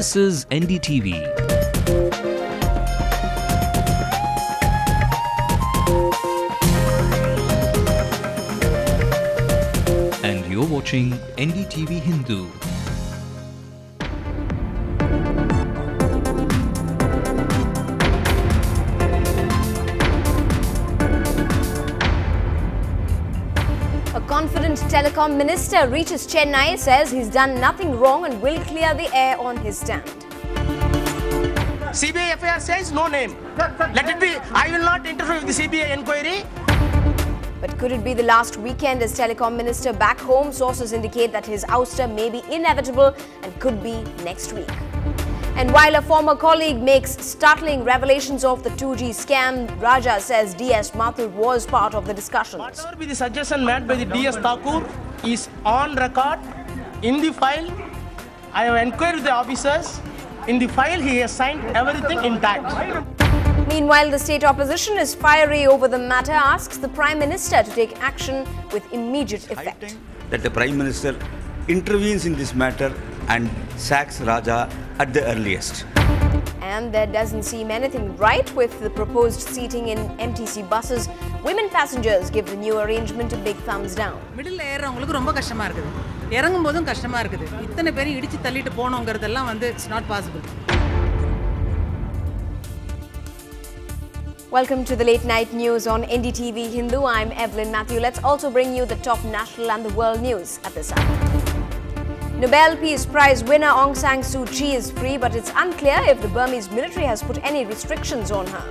This is NDTV. And you're watching NDTV Hindu. A confident telecom minister reaches Chennai, says he's done nothing wrong and will clear the air on his stand. CBI FIR says no name. Let it be. I will not interfere with the CBI inquiry. But could it be the last weekend as telecom minister back home? Sources indicate that his ouster may be inevitable and could be next week. And while a former colleague makes startling revelations of the 2G scam, Raja says DS Mathur was part of the discussions. Whatever be the suggestion made by the DS Thakur is on record in the file. I have inquired with the officers. In the file, he has signed everything intact. Meanwhile, the state opposition is fiery over the matter, asks the Prime Minister to take action with immediate effect. That the Prime Minister intervenes in this matter and sacks Raja at the earliest. And there doesn't seem anything right with the proposed seating in MTC buses. Women passengers give the new arrangement a big thumbs down. Middle air அவங்களுக்கு ரொம்ப கஷ்டமா இருக்குது. இறங்கும்போதும் கஷ்டமா இருக்குது. இத்தனை பேரை இடிச்சு தள்ளிட்டு போணும்ங்கறதெல்லாம் it's not possible. Welcome to the late night news on NDTV Hindu. I'm Evelyn Matthew. Let's also bring you the top national and the world news at this hour. Nobel Peace Prize winner Aung San Suu Kyi is free, but it's unclear if the Burmese military has put any restrictions on her.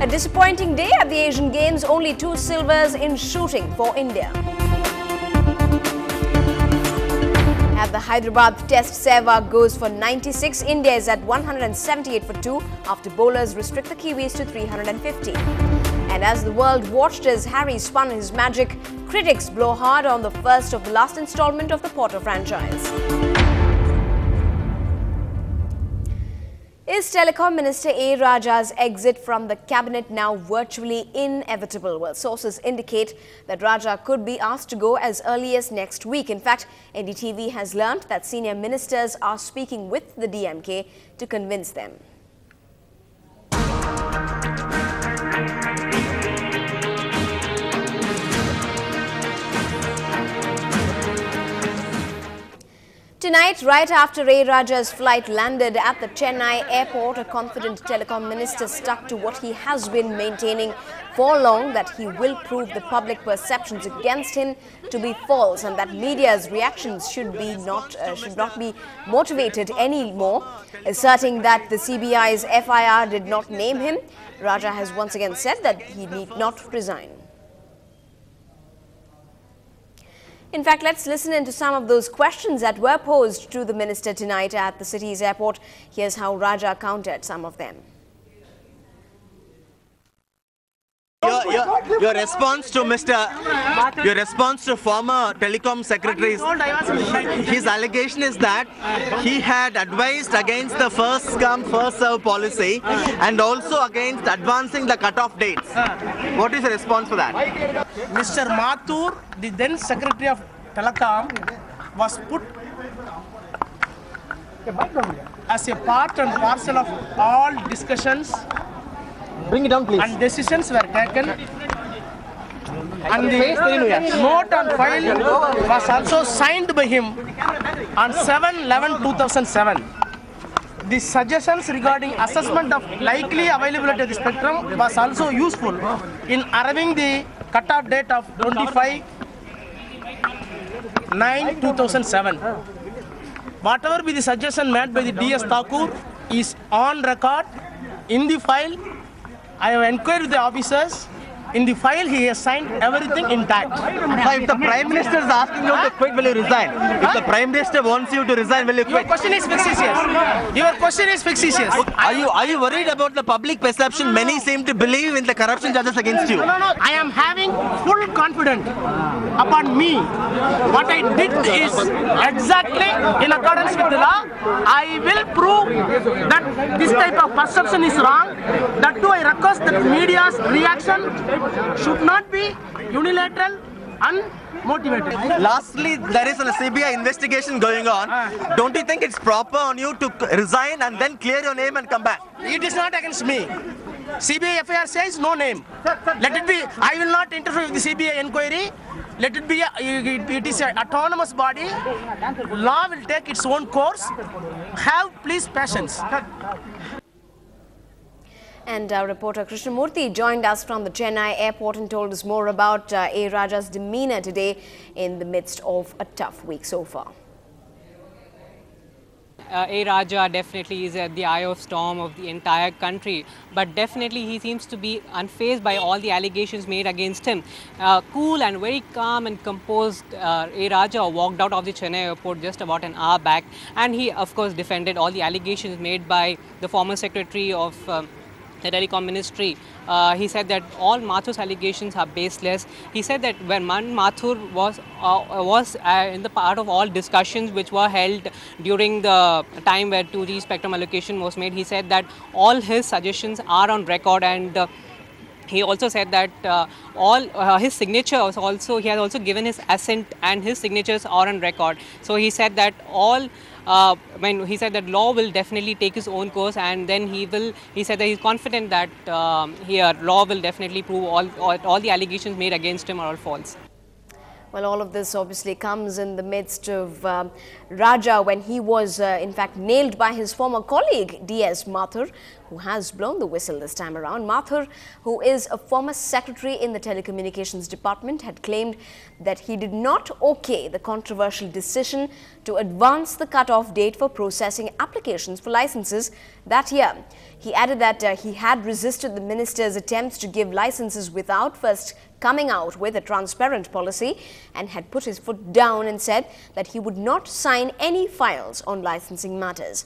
A disappointing day at the Asian Games, only 2 silvers in shooting for India. At the Hyderabad Test, Sehwag goes for 96. India is at 178 for 2 after bowlers restrict the Kiwis to 350. And as the world watched as Harry spun his magic, critics blow hard on the first of the last installment of the Potter franchise. Is Telecom Minister A. Raja's exit from the cabinet now virtually inevitable? Well, sources indicate that Raja could be asked to go as early as next week. In fact, NDTV has learnt that senior ministers are speaking with the DMK to convince them. Tonight, right after A. Raja's flight landed at the Chennai airport, a confident telecom minister stuck to what he has been maintaining for long, that he will prove the public perceptions against him to be false and that media's reactions should not be motivated anymore. Asserting that the CBI's FIR did not name him, Raja has once again said that he need not resign. In fact, let's listen into some of those questions that were posed to the minister tonight at the city's airport. Here's how Raja countered some of them. Your response to former telecom secretary, his allegation is that he had advised against the first come first serve policy and also against advancing the cut-off dates. What is the response for that? Mr. Mathur, the then Secretary of Telecom, was put as a part and parcel of all discussions. Bring it down, please. And decisions were taken. And the note on file was also signed by him on 7/11/2007. The suggestions regarding assessment of likely availability of the spectrum was also useful in arriving the cut-off date of 25/9/2007. Whatever be the suggestion made by the DS Thakur is on record in the file. I have inquired with the officers. In the file, he has signed everything intact. If the Prime Minister is asking you to quit, will you resign? If the Prime Minister wants you to resign, will you quit? Your question is facetious. Your question is facetious. Are you worried about the public perception? Many seem to believe in the corruption charges against you. No. I am having full confidence upon me. What I did is exactly in accordance with the law. I will prove that this type of perception is wrong. That too, I request that media's reaction should not be unilateral and motivated. Lastly, there is a CBI investigation going on. Don't you think it's proper on you to resign and then clear your name and come back? It is not against me. CBI FIR says no name. Let it be. I will not interfere with the CBI inquiry. Let it be. It is an autonomous body. Law will take its own course. Have please patience. And our reporter Krishnamurthy joined us from the Chennai airport and told us more about A. Raja's demeanor today in the midst of a tough week so far. A. Raja definitely is at the eye of storm of the entire country, but definitely he seems to be unfazed by all the allegations made against him. Cool and very calm and composed, A. Raja walked out of the Chennai airport just about an hour back, and he of course defended all the allegations made by the former secretary of the Telecom Ministry. He said that all Mathur's allegations are baseless. He said that when Mathur was in the part of all discussions which were held during the time where 2G spectrum allocation was made, he said that all his suggestions are on record, and he also said that his signatures also, he has also given his assent and his signatures are on record. So he said that he said that law will definitely take its own course, and then he said that he's confident that law will definitely prove all the allegations made against him are all false. Well, all of this obviously comes in the midst of Raja when he was in fact nailed by his former colleague DS Mathur, who has blown the whistle this time around. Mathur, who is a former secretary in the telecommunications department, had claimed that he did not okay the controversial decision to advance the cut-off date for processing applications for licenses that year. He added that he had resisted the minister's attempts to give licenses without first coming out with a transparent policy, and had put his foot down and said that he would not sign any files on licensing matters.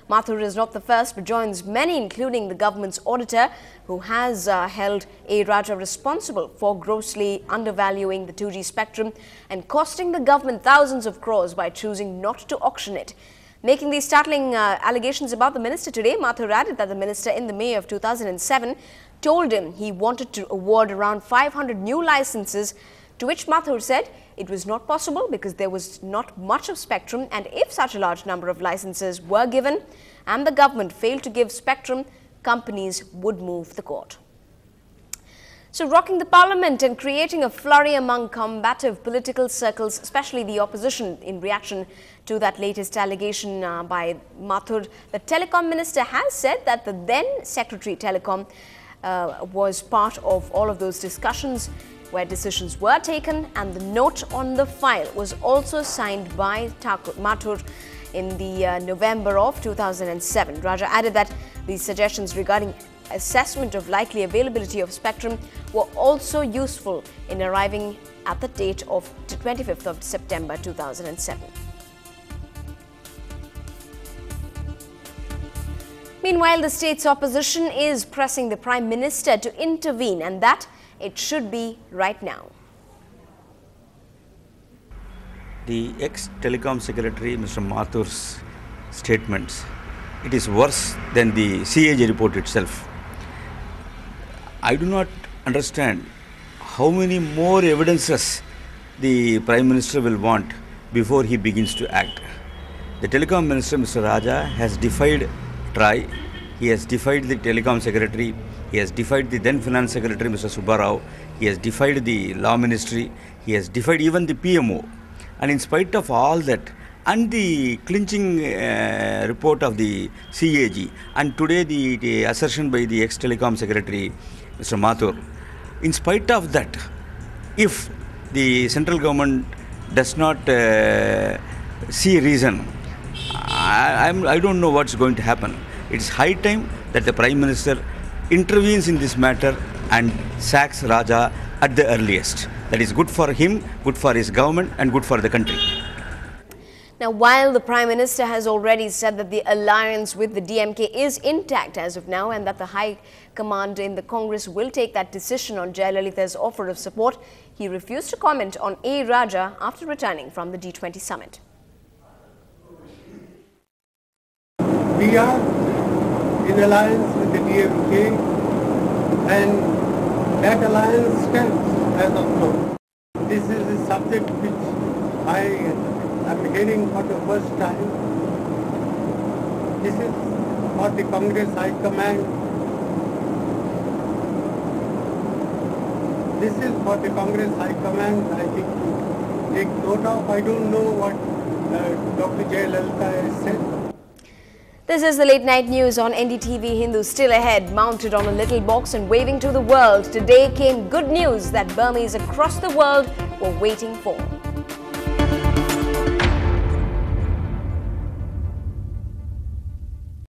Mathur is not the first, but joins many, including the government's auditor, who has held A. Raja responsible for grossly undervaluing the 2G spectrum and costing the government thousands of crores by choosing not to auction it. Making these startling allegations about the minister today, Mathur added that the minister in the May of 2007 told him he wanted to award around 500 new licenses, to which Mathur said it was not possible because there was not much of spectrum, and if such a large number of licenses were given and the government failed to give spectrum, companies would move the court. So rocking the parliament and creating a flurry among combative political circles, especially the opposition, in reaction to that latest allegation by Mathur, the telecom minister has said that the then Secretary Telecom was part of all of those discussions where decisions were taken, and the note on the file was also signed by Mathur in the November of 2007. Raja added that these suggestions regarding assessment of likely availability of spectrum were also useful in arriving at the date of 25th of September 2007. Meanwhile, the state's opposition is pressing the Prime Minister to intervene, and that it should be right now. The ex-telecom secretary, Mr. Mathur's statements, it is worse than the CAG report itself. I do not understand how many more evidences the Prime Minister will want before he begins to act. The Telecom Minister, Mr. Raja, has defied TRAI, he has defied the Telecom Secretary, he has defied the then Finance Secretary, Mr. Subbarao, he has defied the Law Ministry, he has defied even the PMO. And in spite of all that, and the clinching report of the CAG, and today the assertion by the ex-Telecom Secretary, Mr. Mathur, in spite of that, if the central government does not see reason, I don't know what's going to happen. It's high time that the Prime Minister intervenes in this matter and sacks Raja at the earliest. That is good for him, good for his government, and good for the country. Now, while the Prime Minister has already said that the alliance with the DMK is intact as of now, and that the High Command in the Congress will take that decision on Jayalalitha's offer of support, he refused to comment on A. Raja after returning from the G20 summit. We are in alliance with the DMK, and that alliance stands as of now. This is a subject which I am hearing for the first time. This is for the Congress High Command. This is for the Congress High Command, I think, to take note of. I don't know what Dr. Jayalalitha has said. This is the late night news on NDTV Hindu. Still ahead, mounted on a little box and waving to the world, today came good news that Burmese across the world were waiting for.